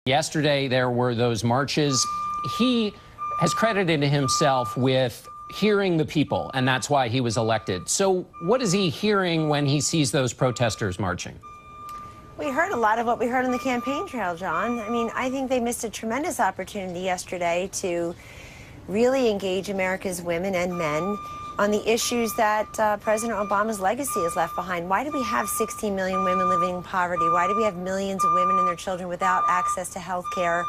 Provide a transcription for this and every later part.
Yesterday, there were those marches. He has credited himself with hearing the people, and that's why he was elected. So what is he hearing when he sees those protesters marching? We heard a lot of what we heard on the campaign trail, John. I mean, I think they missed a tremendous opportunity yesterday to really engage America's women and men on the issues that President Obama's legacy has left behind. Why do we have 16 million women living in poverty? Why do we have millions of women and their children without access to health care,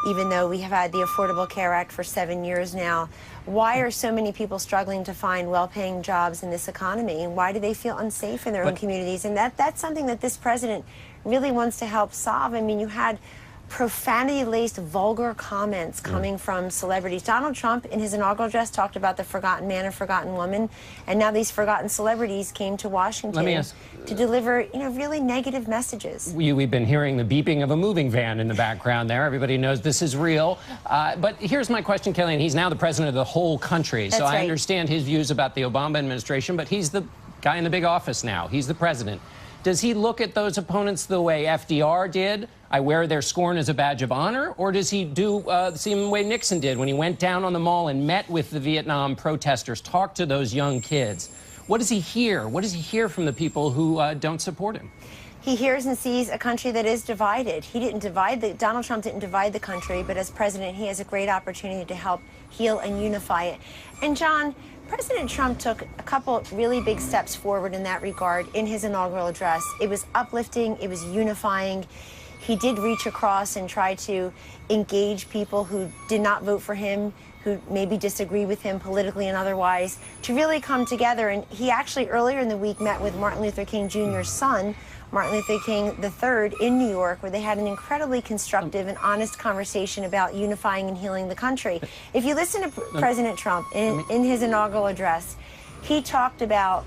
even though we have had the Affordable Care Act for 7 years now? Why are so many people struggling to find well-paying jobs in this economy? And why do they feel unsafe in their own communities? And that's something that this president really wants to help solve. I mean, you had profanity-laced, vulgar comments coming from celebrities. Donald Trump, in his inaugural address, talked about the forgotten man and forgotten woman, and now these forgotten celebrities came to Washington to deliver, really negative messages. We've been hearing the beeping of a moving van in the background there. Everybody knows this is real. But here's my question, Kellyanne. He's now the president of the whole country, so I understand his views about the Obama administration, but he's the guy in the big office now. He's the president. Does he look at those opponents the way FDR did? I wear their scorn as a badge of honor? Or does he do the same way Nixon did when he went down on the mall and met with the Vietnam protesters, talked to those young kids? What does he hear? What does he hear from the people who don't support him? He hears and sees a country that is divided. Donald Trump didn't divide the country, but as president, he has a great opportunity to help heal and unify it. And John, President Trump took a couple really big steps forward in that regard in his inaugural address. It was uplifting, it was unifying. He did reach across and try to engage people who did not vote for him, who maybe disagree with him politically and otherwise, to really come together. And he actually earlier in the week met with Martin Luther King Jr.'s son, Martin Luther King III, in New York, where they had an incredibly constructive and honest conversation about unifying and healing the country. If you listen to President Trump in his inaugural address, he talked about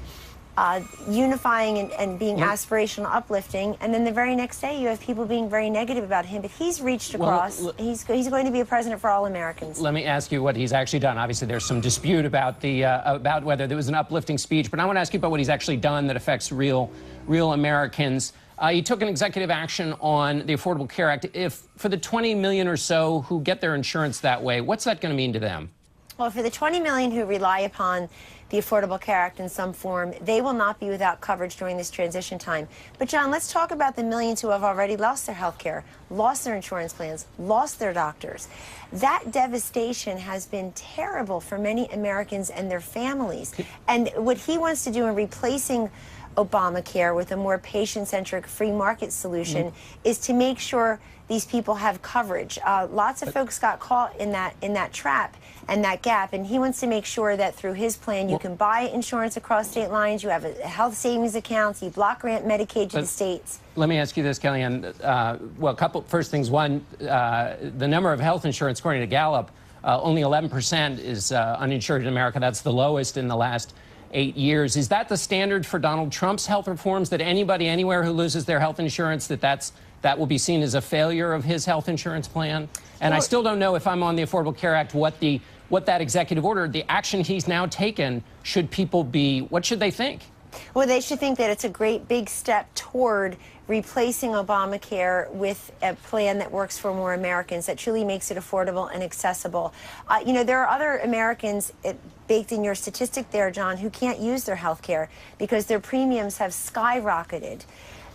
unifying and being aspirational, uplifting, and then the very next day you have people being very negative about him. But he's reached across. He's going to be a president for all Americans. Let me ask you what he's actually done. Obviously, there's some dispute about about whether there was an uplifting speech, but I want to ask you about what he's actually done that affects real Americans. He took an executive action on the Affordable Care Act. If for the 20 million or so who get their insurance that way, what's that going to mean to them? Well, for the 20 million who rely upon the Affordable Care Act in some form, they will not be without coverage during this transition time. But, John, let's talk about the millions who have already lost their health care, lost their insurance plans, lost their doctors. That devastation has been terrible for many Americans and their families. And what he wants to do in replacing Obamacare with a more patient-centric free market solution is to make sure these people have coverage. Lots of folks got caught in that trap and that gap, and he wants to make sure that through his plan you can buy insurance across state lines, you have health savings accounts, you block grant Medicaid to the states. Let me ask you this, Kellyanne. First things. One, the number of health insurance, according to Gallup, only 11% is uninsured in America. That's the lowest in the last 8 years. Is that the standard for Donald Trump's health reforms, that anybody anywhere who loses their health insurance, that will be seen as a failure of his health insurance plan? And I still don't know, if I'm on the Affordable Care Act, what that executive order, the action he's now taken, what should they think? Well, they should think that it's a great big step toward replacing Obamacare with a plan that works for more Americans, that truly makes it affordable and accessible. There are other Americans baked in your statistic there, John, who can't use their health care because their premiums have skyrocketed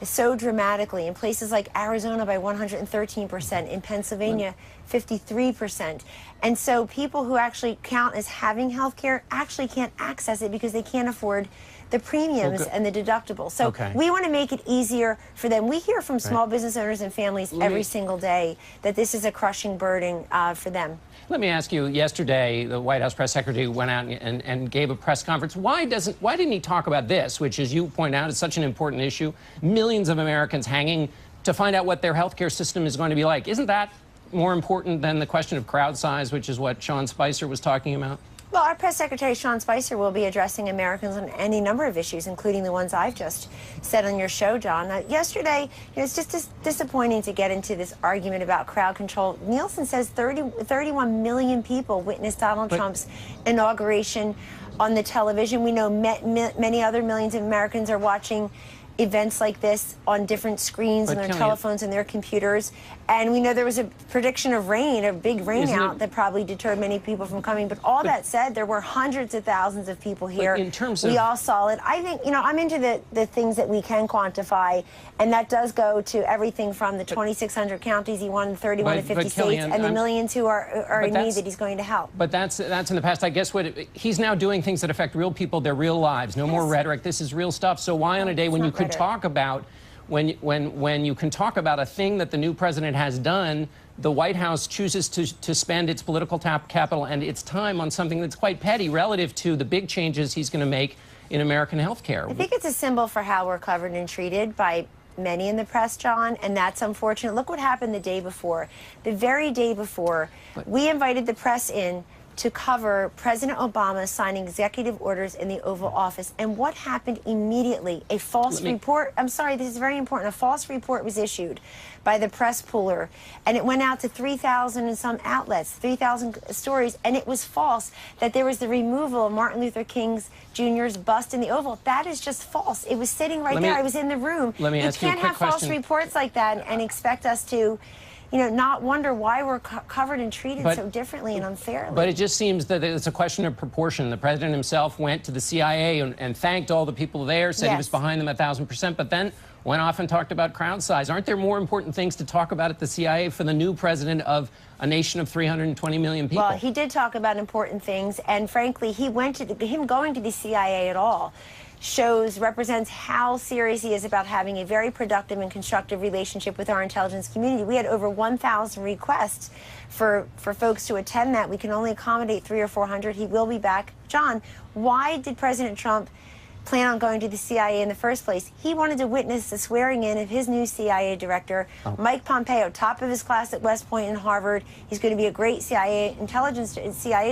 so dramatically in places like Arizona by 113%, in Pennsylvania 53%. And so people who actually count as having health care actually can't access it because they can't afford the premiums and the deductibles. So we want to make it easier for them. We hear from small business owners and families every single day that this is a crushing burden for them. Let me ask you, yesterday, the White House press secretary went out and gave a press conference. Why didn't he talk about this, which, as you point out, is such an important issue? Millions of Americans hanging to find out what their health care system is going to be like. Isn't that more important than the question of crowd size, which is what Sean Spicer was talking about? Well, our press secretary, Sean Spicer, will be addressing Americans on any number of issues, including the ones I've just said on your show, John. Yesterday, it's just disappointing to get into this argument about crowd control. Nielsen says 31 million people witnessed Donald Trump's inauguration on the television. We know many other millions of Americans are watching events like this on different screens and their telephones and their computers. And we know there was a prediction of rain, a big rain out that probably deterred many people from coming. But all that said, there were hundreds of thousands of people here. In terms of, we all saw it. I think, I'm into the things that we can quantify, and that does go to everything from the 2,600 counties he won in 31 to 50 states, and the millions who are in need that he's going to help. But that's in the past. I guess he's now doing things that affect real people, their real lives. No more rhetoric. This is real stuff. So why on a day when you could talk about when you can talk about a thing that the new president has done, the White House chooses to spend its political capital and its time on something that's quite petty relative to the big changes he's going to make in American health care? I think it's a symbol for how we're covered and treated by many in the press, John, and that's unfortunate. Look what happened the day before. The very day before, we invited the press in to cover President Obama signing executive orders in the Oval Office. And what happened immediately? A false report. I'm sorry, this is very important. A false report was issued by the press pooler, and it went out to 3,000 and some outlets, 3,000 stories, and it was false that there was the removal of Martin Luther King Jr.'s bust in the Oval. That is just false. It was sitting right there. I was in the room. Let me ask you a quick question. You can't have false reports like that and expect us to not wonder why we're covered and treated so differently and unfairly. But it just seems that it's a question of proportion. The president himself went to the CIA and thanked all the people there, said he was behind them 1,000%, but then went off and talked about crowd size. Aren't there more important things to talk about at the CIA for the new president of a nation of 320 million people? Well, he did talk about important things, and frankly, him going to the CIA at all represents how serious he is about having a very productive and constructive relationship with our intelligence community. We had over 1,000 requests for folks to attend that. We can only accommodate 300 or 400. He will be back. John, why did President Trump plan on going to the CIA in the first place? He wanted to witness the swearing in of his new CIA director, Mike Pompeo, top of his class at West Point and Harvard. He's going to be a great CIA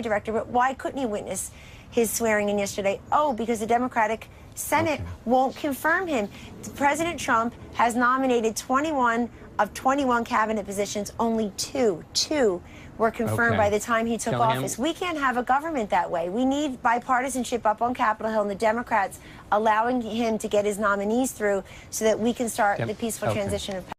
director, but why couldn't he witness his swearing in yesterday? Oh, because the Democratic Senate won't confirm him. President Trump has nominated 21 of 21 cabinet positions. Only two were confirmed by the time he took office. We can't have a government that way. We need bipartisanship up on Capitol Hill and the Democrats allowing him to get his nominees through so that we can start the peaceful transition of power.